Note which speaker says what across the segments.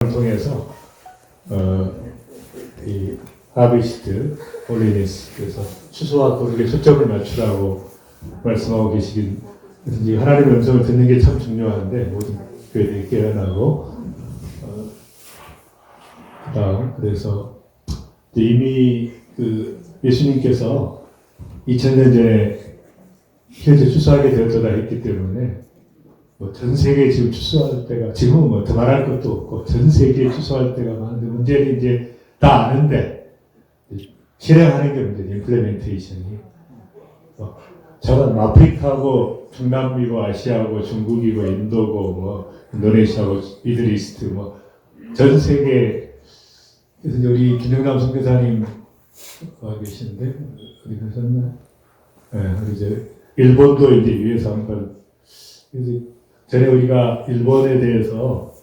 Speaker 1: 통해서 이 하비스트 홀리니스 그래서 추수와 거룩에 초점을 맞추라고 말씀하고 계시긴 이 하나님의 음성을 듣는 게 참 중요한데 모든 교회들이 깨어나고 그다음 그래서 이미 그 예수님께서 2000년 전에 현재 추수하게 되었다 했기 때문에 뭐 전 세계에 지금 추수할 때가 지금은 뭐 더 말할 것도 없고 전 세계에 추수할 때가 많은데 문제는 이제 다 아는데 실행하는 게 문제죠. 임플레멘테이션이. 저는 아프리카고 중남미고 아시아고 중국이고 인도고 뭐 인도네시아고 미들이스트 뭐 전 세계 그래서 우리 김영남 선교사님 계신데 어디 가셨나? 네, 이제 일본도 이제 위에서 한번 그래서 전에 우리가 일본에 대해서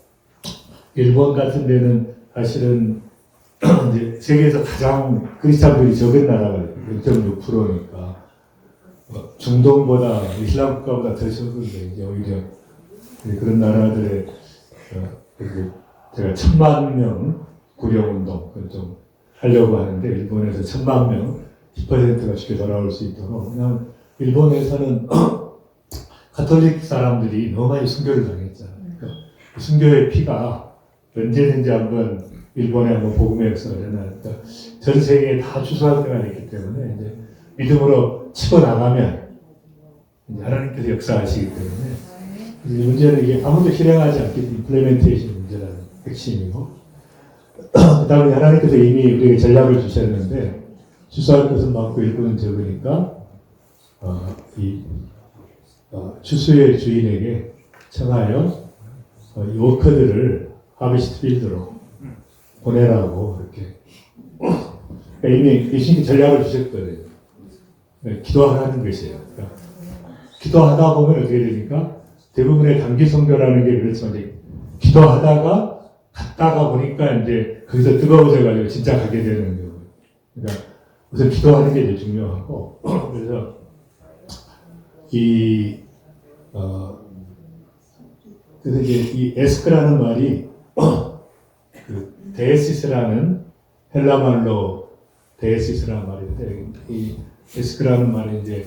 Speaker 1: 일본 같은 데는 사실은 이제 세계에서 가장 크리스찬들이 적은 나라가 0.6%니까 중동보다 이슬람 국가보다 더 적은데 이제 오히려 그런 나라들의 그리고 제가 10,000명 구령운동 그걸 좀 하려고 하는데 일본에서 10,000명 10%가 쉽게 돌아올 수 있도록 그냥 일본에서는 가톨릭 사람들이 너무 많이 순교를 당했잖아요. 그러니까 순교의 피가 언제든지 한번 일본에 한번 복음의 역사가 일어나니까 전 세계에 다 추수할 때가 있기 때문에 이제 믿음으로 치고 나가면 이제 하나님께서 역사하시기 때문에 이제 문제는 이게 아무도 실행하지 않기 때문에 임플레멘테이션 문제라는 핵심이고 그 다음에 하나님께서 이미 우리에게 전략을 주셨는데 추수할 것은 많고 일꾼은 적으니까 추수의 주인에게 청하여 이 워커들을 하비스트 필드로 보내라고 이렇게 그러니까 이미 예수님이 전략을 주셨거든요. 기도하라는 것이에요. 그러니까 기도하다 보면 어떻게 되니까 대부분의 단기 선교라는 게 그렇지만 이제 기도하다가 갔다가 보니까 이제 거기서 뜨거워져가지고 진짜 가게 되는 거예요. 그러니까 우선 기도하는 게 제일 중요하고 그래서 그래서 이제 이 에스크라는 말이 그 데시스라는 헬라 말로 데시스라는 말인데 이 에스크라는 말이 이제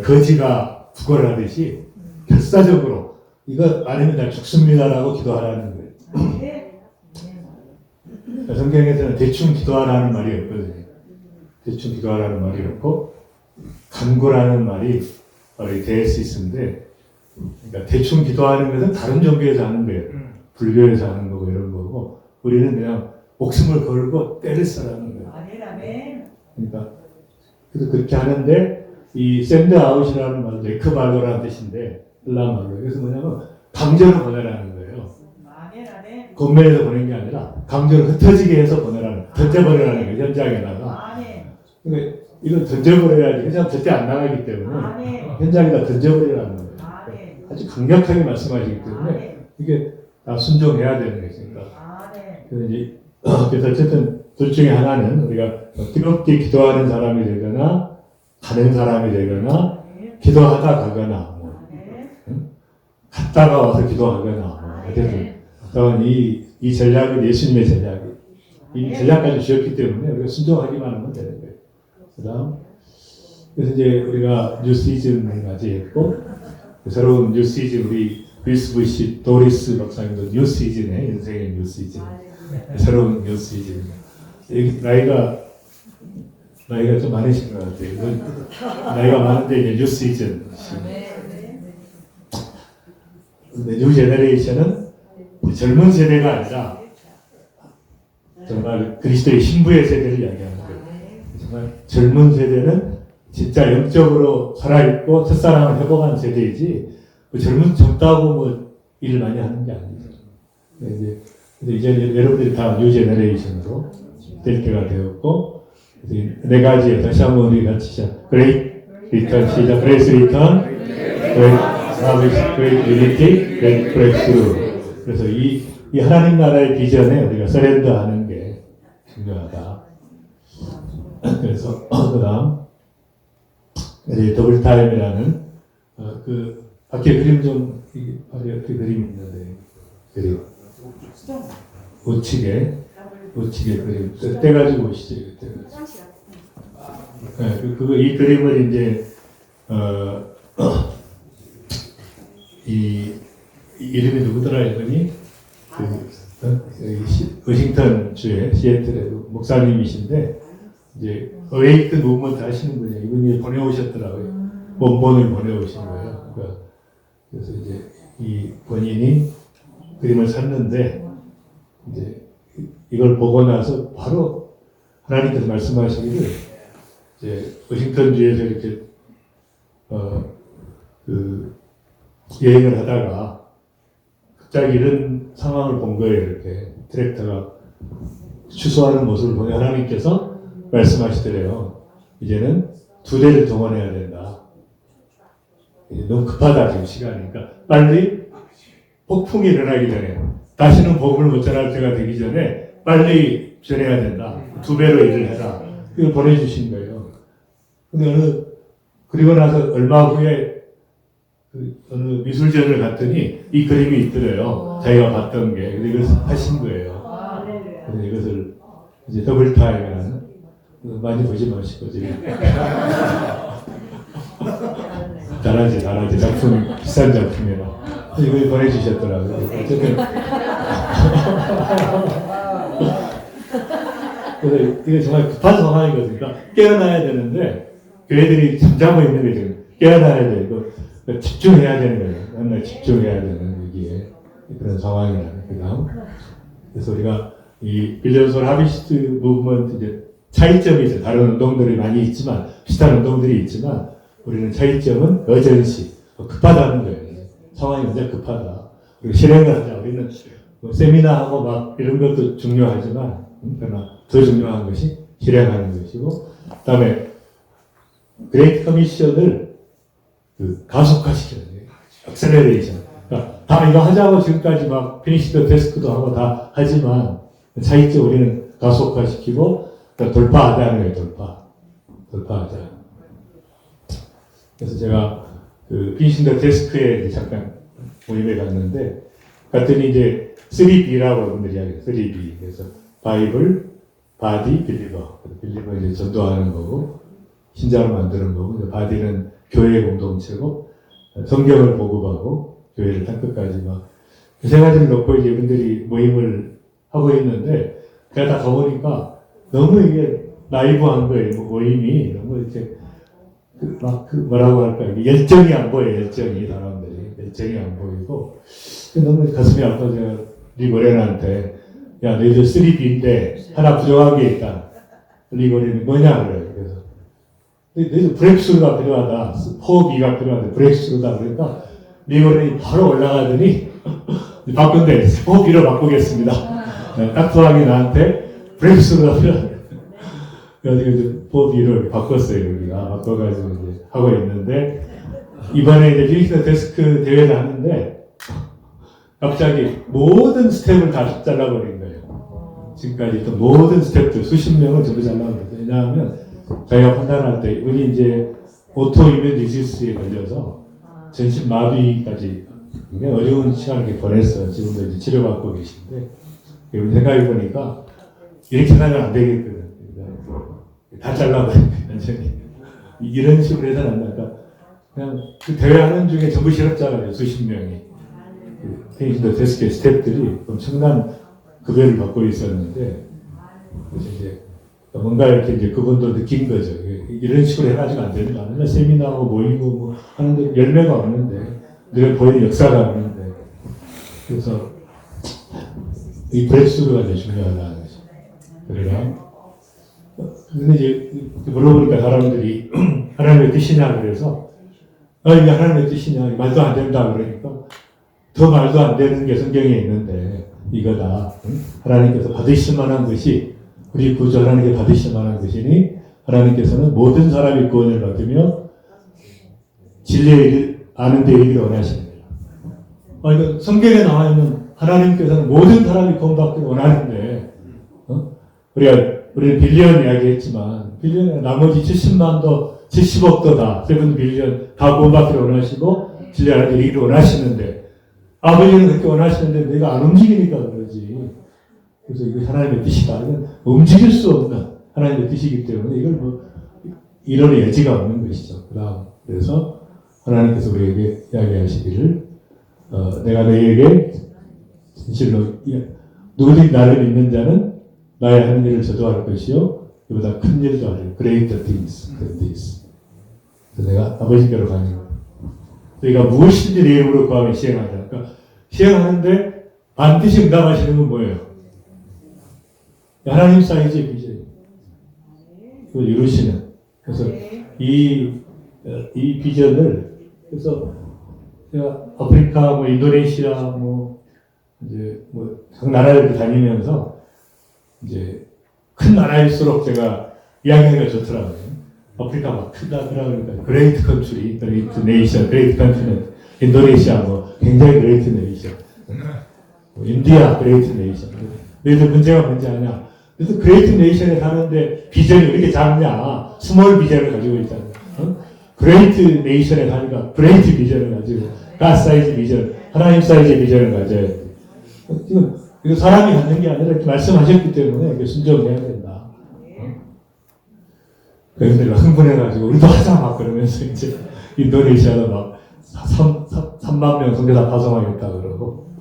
Speaker 1: 거지가 구걸하듯이 결사적으로 이거 아니면 다 죽습니다라고 기도하라는 거예요. 성경에서는 대충 기도하라는 말이 없거든요. 대충 기도하라는 말이 없고 간구라는 말이 데시스인데 그러니까 대충 기도하는 것은 다른 종교에서 하는 거예요. 불교에서 하는 거고 이런 거고 우리는 그냥 목숨을 걸고 때를 써라는 거예요. 그러니까 그래서 그렇게 하는데 이 샌드 아웃이라는 말도 에크발로라는 뜻인데 헬라 말로 그래서 뭐냐면 강제로 보내라는 거예요. 공면에서 보낸 게 아니라 강제로 흩어지게 해서 보내라는 던져버리라는 거예요. 현장에다가. 그러니까 이걸 던져버려야지 현장 절대 안 나가기 때문에 현장에다 던져버리라는 거예요. 아주 강력하게 말씀하시기 때문에 이게 다 순종해야 되는 것이니까. 그래서 이제 그래서 어쨌든 둘 중에 하나는 우리가 뜨겁게 기도하는 사람이 되거나 가는 사람이 되거나 기도하다 가거나 갔다가 와서 기도하거나 어쨌든 이 전략은 예수님의 전략이 이 전략까지 주셨기 때문에 우리가 순종하기만 하면 되는 거예요. 그다음 그래서 이제 우리가 뉴 시즌을 맞이했고 새로운 뉴 시즌 우리 리스 부시 도리스 박사님도 뉴 시즌에 인생의 뉴 시즌 새로운 뉴 시즌 나이가 좀 많으신 것 같아요. 나이가 많은데 이제 뉴 시즌 근데 뉴 제너레이션은 젊은 세대가 아니라 정말 그리스도의 신부의 세대를 이야기하는 거예요. 정말 젊은 세대는 진짜 영적으로 살아있고 첫사랑을 회복하는 세대이지 젊다고 뭐 일을 많이 하는 게 아니죠. 이제 여러분들이 다 뉴 제너레이션으로 될 때가 되었고 네 가지 다시 한번 우리 같이 시작. 그레이트 리턴 시작. 그레이스 리턴 그레이트 서비스 그레이트 유니티 그레이트 브레이크스루 그래서 이 하나님 나라의 비전에 우리가 서렌더하는 게 중요하다. 그래서 그다음 이제 더블 타임이라는 그 밖에 그림 좀 그 그림이 있는데 그림 우측에 그림 떼가지고 오시죠. 네, 이 그림을 이제 이 이름이 누구더라 이분이 워싱턴 주의 시애틀의 목사님이신데 이제 어웨이크 무브먼트 하시는 분이에요. 이분이 보내오셨더라고요. 원본을 보내오신 거예요. 그래서 이제 이 본인이 그림을 샀는데 이제 이걸 보고 나서 바로 하나님께서 말씀하시기를 이제 워싱턴주에서 이렇게 여행을 하다가 갑자기 이런 상황을 본 거예요. 이렇게 트랙터가 추수하는 모습을 보니 하나님께서 말씀하시더래요. 이제는 2대를 동원해야 된다. 이제 너무 급하다 지금 시간이. 그러니까 빨리 폭풍이 일어나기 전에 다시는 복음을 못 전할 때가 되기 전에 빨리 전해야 된다. 2배로 일을 해라. 이걸 보내주신 거예요. 근데 그리고 나서 얼마 후에 어느 미술전을 갔더니 이 그림이 있더래요. 자기가 봤던 게. 근데 이걸 하신 거예요. 근데 이것을 이제 더블 타임이라는 많이 보지 마시고 지금. 잘하지. 작품, 비싼 작품이라. 이걸 보내주셨더라고요. 어쨌든. 그래서 이게 정말 급한 상황이거든요. 그러니까 깨어나야 되는데, 교회들이 잠자고 있는 게 지금 깨어나야 되고, 집중해야 되는 거예요. 맨날 집중해야 되는 여기에 그런 상황이라는 거죠. 그래서 우리가 이 빌리언솔 하비시트 무브먼트 이제 차이점이 있어요. 다른 운동들이 많이 있지만, 비슷한 운동들이 있지만, 우리는 차이점은 어전시, 급하다는 거예요. 상황이 굉장히 급하다. 그리고 실행을 하자. 우리는 세미나하고 막 이런 것도 중요하지만, 그러나 더 중요한 것이 실행하는 것이고, 그 다음에 그레이트 커미션을 가속화시켜야 돼요. 액셀레레이션. 그러니까 다 이거 하자고 지금까지 막 피니시 더 데스크도 하고 다 하지만, 차이점 우리는 가속화시키고, 그러니까 돌파하자는 거예요. 돌파하자. 그래서 제가 피니시 더 데스크에 잠깐 모임에 갔더니 이제 3B라고 여러분들이 이야기해요. 3B. 그래서 바이블, 바디, 빌리버. 빌리버 이제 전도하는 거고, 신자를 만드는 거고, 바디는 교회 공동체고, 성경을 보급하고, 교회를 땅끝까지 막, 세 가지를 놓고 이제 이분들이 모임을 하고 있는데, 제가 다 가보니까 너무 이게 나이브한 거예요. 모임이. 너무 이렇게, 뭐라고 할까. 열정이 안 보여요. 열정이, 사람들이. 열정이 안 보이고, 너무 가슴이 아파서 제가 리고렌한테, 야, 너희들 3B인데 하나 부족한 게 있다. 리고렌이 뭐냐, 그래요. 그래서, 너희들 브렉스루가 필요하다. 4B가 필요하다. 브렉스루다. 그러니까, 리고렌이 바로 올라가더니, 바꾼대. 4B로 바꾸겠습니다. 딱 좋아하게 나한테 브렉스루가 필요하다. 그래서 4B를 바꿨어요. 우리가 바꿔가지고 이제 하고 있는데, 이번에 이제 피니시 더 데스크 대회를 하는데, 갑자기 모든 스텝을 다 잘라버린 거예요. 지금까지 있던 모든 스텝들, 수십 명을 전부 잘라버렸어요. 왜냐하면, 자기가 판단할 때, 우리 이제 오토이뮤 디지스에 걸려서 전신 마비까지 굉장히 어려운 시간을 보냈어요. 지금도 이제 치료받고 계신데, 우리 생각해보니까, 이렇게 하면 안 되겠거든. 다 잘라버린 거예요, 완전히. 이런 식으로 해서는 안 된다. 그냥 그 대회하는 중에 전부 실업자가 수십 명이. 피니시 더 데스크의 스태프들이 엄청난 급여를 받고 있었는데, 그래서 이제 뭔가 이렇게 이제 그분도 느낀 거죠. 이런 식으로 해가지고 안 되는 거 아니냐. 세미나하고 모이고 뭐 하는데 열매가 없는데, 늘 보이는 역사가 없는데. 그래서 이 브레이크스루가 이제 중요하다는 거죠. 그래요. 근데 이제 물어보니까 사람들이 하나님의 뜻이냐 그래서 이게 하나님의 뜻이냐 말도 안 된다 그러니까 더 말도 안 되는 게 성경에 있는데 이거다. 하나님께서 받으실 만한 것이 우리 구주 하나님께 받으실 만한 것이니 하나님께서는 모든 사람이 구원을 받으며 진리를 아는 데 이르기를 원하십니다. 그러니까 성경에 나와 있는 하나님께서는 모든 사람이 구원받기를 원하는데 우리는 빌리언 이야기했지만 빌리언 나머지 70만도 70억도 다 7 빌리언 다 구원받기를 원하시고 진리 안에 이르기를 원하시는데 아버지는 그렇게 원하시는데 내가 안 움직이니까 그러지. 그래서 이거 하나님의 뜻이다. 이건 움직일 수 없는 하나님의 뜻이기 때문에 이걸 뭐 이럴 여지가 없는 것이죠. 그래서 하나님께서 우리에게 이야기하시기를 내가 너희에게 진실로 누구든지 나를 믿는 자는 나의 하는 일을 저도 할 것이요 이보다 큰 일도 하리라. Greater things than this. 그래서 내가 아버지께로 가는 거예요. 너희가 무엇인지 내 이름으로 구하면 시행하자. 그러니까 시행하는데 반드시 응답하시는 건 뭐예요? 하나님 사이즈의 비전. 그걸 이루시는. 그래서 이 비전을 그래서 제가 아프리카, 뭐 인도네시아, 뭐 이제 뭐 각 나라를 다니면서 이제 큰 나라일수록 제가 이야기하기가 좋더라고요. 아프리카 막 크다 그러니까 그레이트 컨트리, 그레이트 네이션, 그레이트 컨티넨트, 인도네시아 뭐 굉장히 그레이트 네이션, 인디아 그레이트 네이션. 너희들 문제가 뭔지 아냐? 그래서 그레이트 네이션에 사는데 비전이 왜 이렇게 작냐? 스몰 비전을 가지고 있잖아. 그레이트 네이션에 사니까 그레이트 비전을 가지고 갓 사이즈 비전, 하나님 사이즈 비전을 가져야 돼. 지금 이거 사람이 갖는 게 아니라 이렇게 말씀하셨기 때문에 이게 순종해야 된다. 그래서 내가 흥분해가지고 우리도 하자 막 그러면서 이제 인도네시아도 막 3만 명 선교사 파송하겠다 그러고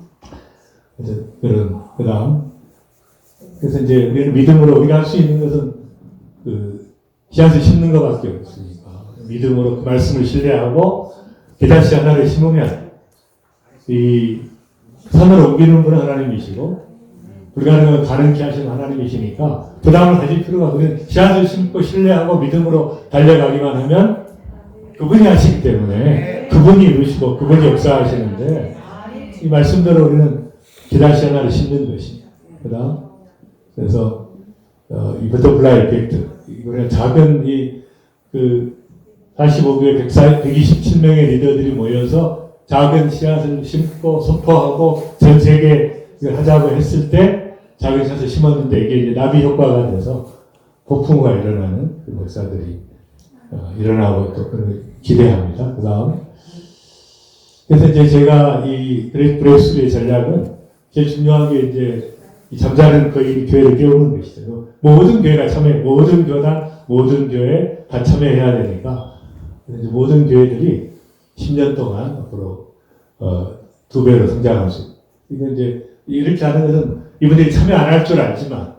Speaker 1: 이제 그다음 그래서 이제 우리는 믿음으로 우리가 할 수 있는 것은 그 씨앗을 심는 것밖에 없으니까 믿음으로 그 말씀을 신뢰하고 계단씨 하나를 심으면 이 산으로 옮기는 분은 하나님이시고 불가능한 가능케 하시는 하나님이시니까 부담을 가질 필요가 없는 씨앗을 심고 신뢰하고 믿음으로 달려가기만 하면 그분이 하시기 때문에 그분이 이루시고 그분이 역사하시는데 이 말씀대로 우리는 계단씨 하나를 심는 것입니다. 그래서 이 버터플라이 이펙트 이거는 작은 그 45교회 127명의 리더들이 모여서 작은 씨앗을 심고 선포하고 전 세계 이걸 하자고 했을 때 작은 씨앗을 심었는데 이게 이제 나비 효과가 돼서 폭풍우가 일어나는 그 역사들이 일어나고 또 그걸 기대합니다. 그 다음 그래서 이제 제가 이 브레이크스루의 전략은 제일 중요한 게 이제 이 잠자는 거의 교회를 깨우는 것이죠. 모든 교회가 참여, 모든 교단, 모든 교회 다 참여해야 되니까 이제 모든 교회들이 10년 동안 앞으로 2배로 성장할 수 있고 이건 이제 이렇게 하는 것은 이분들이 참여 안 할 줄 알지만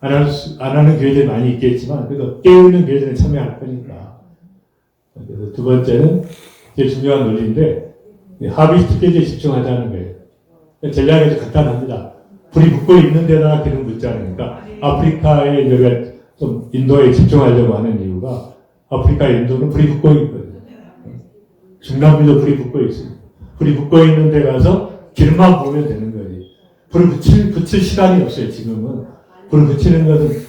Speaker 1: 안 하는 교회들이 많이 있겠지만 그래도 깨우는 교회들은 참여할 거니까. 그래서 두 번째는 제일 중요한 논리인데 하비스트 페이지에 집중하자는 거예요. 전략이 아주 간단합니다. 불이 붙고 있는 데다가 기름 붓지 않으니까 아프리카에 우리가 좀 인도에 집중하려고 하는 이유가 아프리카 인도는 불이 붙고 있거든요. 중남미도 불이 붙고 있습니다. 불이 붙고 있는 데 가서 기름만 부으면 되는 거지. 불을 붙일 시간이 없어요, 지금은. 불을 붙이는 것은,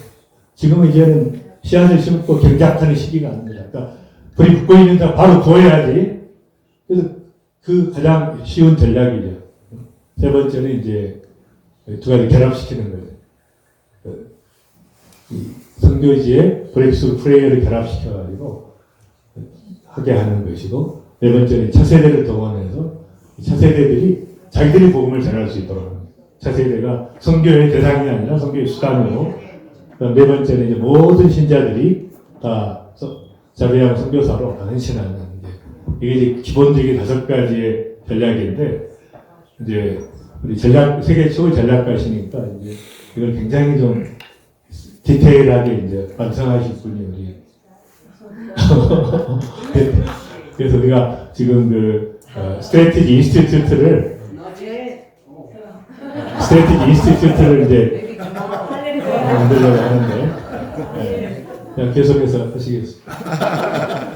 Speaker 1: 지금은 이제는 씨앗을 심고 경작하는 시기가 아닙니다. 그러니까 불이 붙고 있는 데 바로 부어야지. 그래서 그 가장 쉬운 전략이죠. 세 번째는 이제 두 가지 결합시키는 거죠. 선교지에 브레이크스루 프레이어를 결합시켜가지고 하게 하는 것이고, 네 번째는 차세대를 동원해서 차세대들이 자기들이 복음을 전할 수 있도록 합니다. 차세대가 선교의 대상이 아니라 선교의 수단으로. 네 번째는 이제 모든 신자들이 다 자비랑 선교사로 다 헌신하는 이게 이제 기본적인 5가지의 전략인데 이제 우리 세계 최고 전략가시니까 이제 이걸 굉장히 좀 디테일하게 이제 완성하실 분이 우리 그래서 우리가 지금 그 스트래티지 인스티튜트를 이제 만들려고 하는데 그냥 계속해서 하시겠습니다.